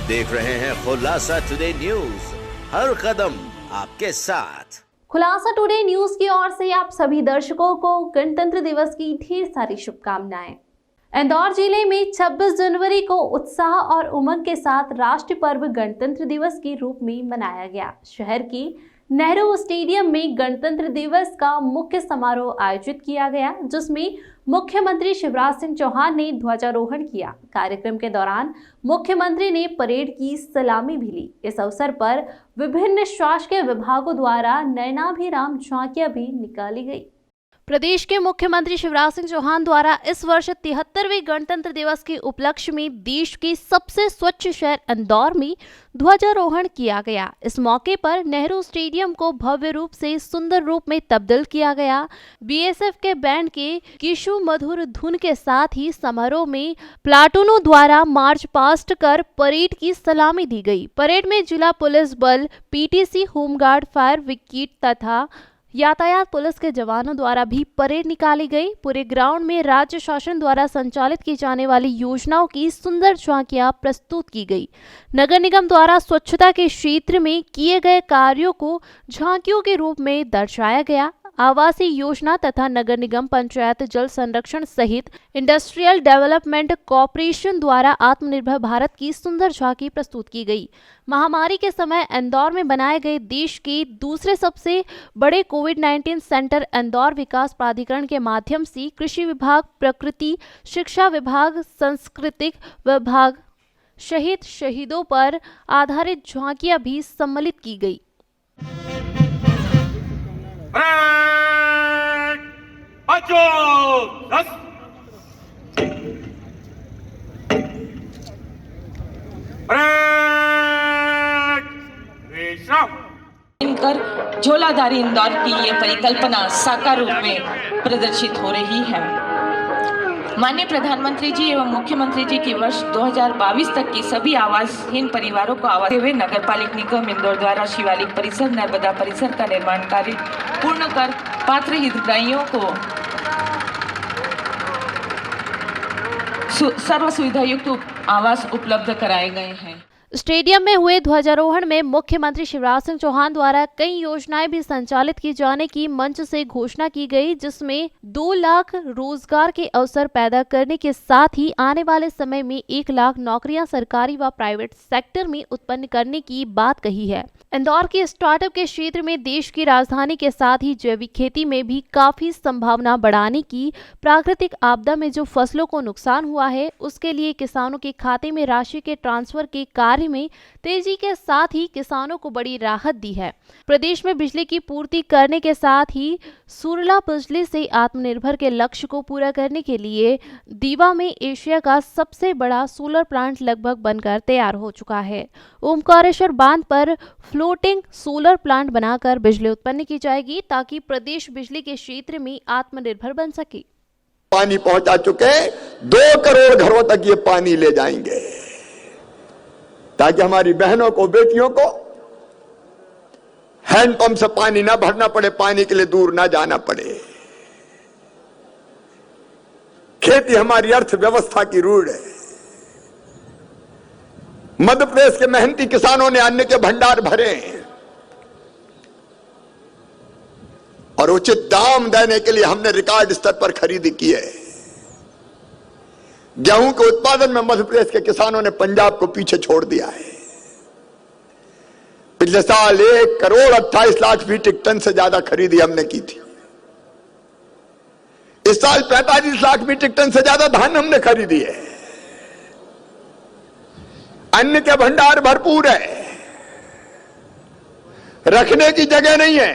देख रहे हैं खुलासा टुडे न्यूज, हर कदम आपके साथ। खुलासा टुडे न्यूज की ओर से आप सभी दर्शकों को गणतंत्र दिवस की ढेर सारी शुभकामनाएं। इंदौर जिले में 26 जनवरी को उत्साह और उमंग के साथ राष्ट्रीय पर्व गणतंत्र दिवस के रूप में मनाया गया। शहर की नेहरू स्टेडियम में गणतंत्र दिवस का मुख्य समारोह आयोजित किया गया, जिसमें मुख्यमंत्री शिवराज सिंह चौहान ने ध्वजारोहण किया। कार्यक्रम के दौरान मुख्यमंत्री ने परेड की सलामी भी ली। इस अवसर पर विभिन्न शासकीय विभागों द्वारा नयनाभिराम झांकियां भी निकाली गई। प्रदेश के मुख्यमंत्री शिवराज सिंह चौहान द्वारा इस वर्ष 73वें गणतंत्र दिवस के उपलक्ष्य में देश के सबसे स्वच्छ शहर इंदौर में ध्वजारोहण किया गया। इस मौके पर नेहरू स्टेडियम को भव्य रूप से सुंदर रूप में तब्दील किया गया। बीएसएफ के बैंड के किशु मधुर धुन के साथ ही समारोह में प्लाटूनों द्वारा मार्च पास्ट कर परेड की सलामी दी गई। परेड में जिला पुलिस बल, पीटीसी, होमगार्ड, फायर ब्रिगेड तथा यातायात पुलिस के जवानों द्वारा भी परेड निकाली गई। पूरे ग्राउंड में राज्य शासन द्वारा संचालित की जाने वाली योजनाओं की सुंदर झांकियां प्रस्तुत की गई। नगर निगम द्वारा स्वच्छता के क्षेत्र में किए गए कार्यों को झांकियों के रूप में दर्शाया गया। आवासीय योजना तथा नगर निगम, पंचायत जल संरक्षण सहित इंडस्ट्रियल डेवलपमेंट कॉर्पोरेशन द्वारा आत्मनिर्भर भारत की सुंदर झांकी प्रस्तुत की गई। महामारी के समय इंदौर में बनाए गए देश के दूसरे सबसे बड़े कोविड-19 सेंटर इंदौर विकास प्राधिकरण के माध्यम से कृषि विभाग, प्रकृति शिक्षा विभाग, सांस्कृतिक विभाग शहीद शहीदों पर आधारित झांकियां भी सम्मिलित की गई। कर झोलाधारी इंदौर की ये परिकल्पना साकार रूप में प्रदर्शित हो रही है। माननीय प्रधानमंत्री जी एवं मुख्यमंत्री जी की वर्ष 2022 तक की सभी आवासहीन परिवारों को आवास देते हुए नगर पालिका निगम इंदौर द्वारा शिवालिक परिसर, नर्मदा परिसर का निर्माण कार्य पूर्ण कर पात्र हितग्राहियों को सर्व सुविधा युक्त आवास उपलब्ध कराए गए हैं। स्टेडियम में हुए ध्वजारोहण में मुख्यमंत्री शिवराज सिंह चौहान द्वारा कई योजनाएं भी संचालित की जाने की मंच से घोषणा की गई, जिसमें 2 लाख रोजगार के अवसर पैदा करने के साथ ही आने वाले समय में 1 लाख नौकरियां सरकारी व प्राइवेट सेक्टर में उत्पन्न करने की बात कही है। इंदौर के स्टार्टअप के क्षेत्र में देश की राजधानी के साथ ही जैविक खेती में भी काफी संभावना बढ़ाने की, प्राकृतिक आपदा में जो फसलों को नुकसान हुआ है उसके लिए किसानों के खाते में राशि के ट्रांसफर के कार्य में तेजी के साथ ही किसानों को बड़ी राहत दी है। प्रदेश में बिजली की पूर्ति करने के साथ ही सुरला बिजली से आत्मनिर्भर के लक्ष्य को पूरा करने के लिए दीवा में एशिया का सबसे बड़ा सोलर प्लांट लगभग बनकर तैयार हो चुका है। ओमकारेश्वर बांध पर फ्लोटिंग सोलर प्लांट बनाकर बिजली उत्पन्न की जाएगी, ताकि प्रदेश बिजली के क्षेत्र में आत्मनिर्भर बन सके। पानी पहुंचा चुके 2 करोड़ घरों तक ये पानी ले जाएंगे, ताकि हमारी बहनों को, बेटियों को हैंडपंप से पानी ना भरना पड़े, पानी के लिए दूर ना जाना पड़े। खेती हमारी अर्थव्यवस्था की रीढ़ है। मध्य प्रदेश के मेहनती किसानों ने अन्न के भंडार भरे हैं और उचित दाम देने के लिए हमने रिकॉर्ड स्तर पर खरीदी की है। गेहूं के उत्पादन में मध्य प्रदेश के किसानों ने पंजाब को पीछे छोड़ दिया है। पिछले साल 1 करोड़ 28 लाख मीट्रिक टन से ज्यादा खरीदी हमने की थी। इस साल 45 लाख मीट्रिक टन से ज्यादा धान हमने खरीदी है। अन्न के भंडार भरपूर है, रखने की जगह नहीं है,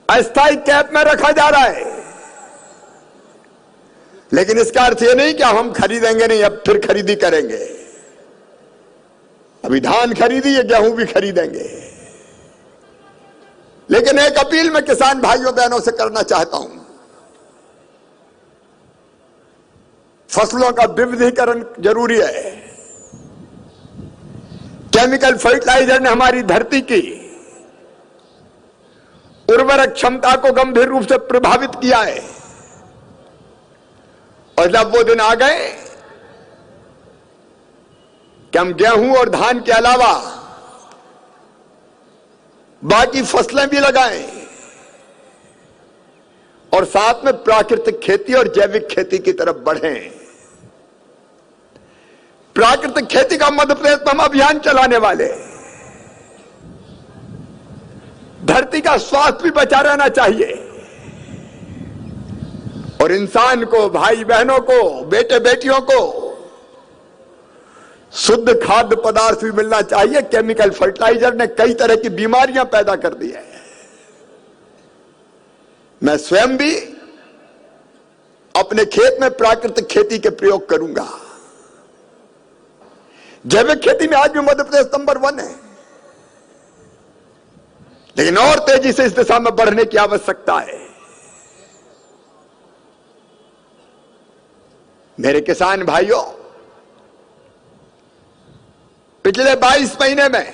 अस्थायी कैंप में रखा जा रहा है। लेकिन इसका अर्थ यह नहीं कि हम खरीदेंगे नहीं, अब फिर खरीदी करेंगे। अभी धान खरीदी है, गेहूं भी खरीदेंगे। लेकिन एक अपील मैं किसान भाइयों बहनों से करना चाहता हूं, फसलों का विविधीकरण जरूरी है। केमिकल फर्टिलाइजर ने हमारी धरती की उर्वरक क्षमता को गंभीर रूप से प्रभावित किया है और जब वो दिन आ गए कि हम गेहूं और धान के अलावा बाकी फसलें भी लगाएं और साथ में प्राकृतिक खेती और जैविक खेती की तरफ बढ़ें। प्राकृतिक खेती का मध्य प्रदेश में हम अभियान चलाने वाले। धरती का स्वास्थ्य भी बचा रहना चाहिए और इंसान को, भाई बहनों को, बेटे बेटियों को शुद्ध खाद्य पदार्थ भी मिलना चाहिए। केमिकल फर्टिलाइजर ने कई तरह की बीमारियां पैदा कर दी है। मैं स्वयं भी अपने खेत में प्राकृतिक खेती के प्रयोग करूंगा। जैविक खेती में आज भी मध्य प्रदेश नंबर 1 है, लेकिन और तेजी से इस दिशा में बढ़ने की आवश्यकता है। मेरे किसान भाइयों, पिछले 22 महीने में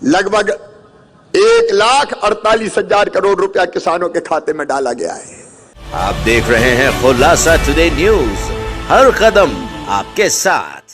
लगभग 1,48,000 करोड़ रुपया किसानों के खाते में डाला गया है। आप देख रहे हैं खुलासा टुडे न्यूज, हर कदम आपके साथ।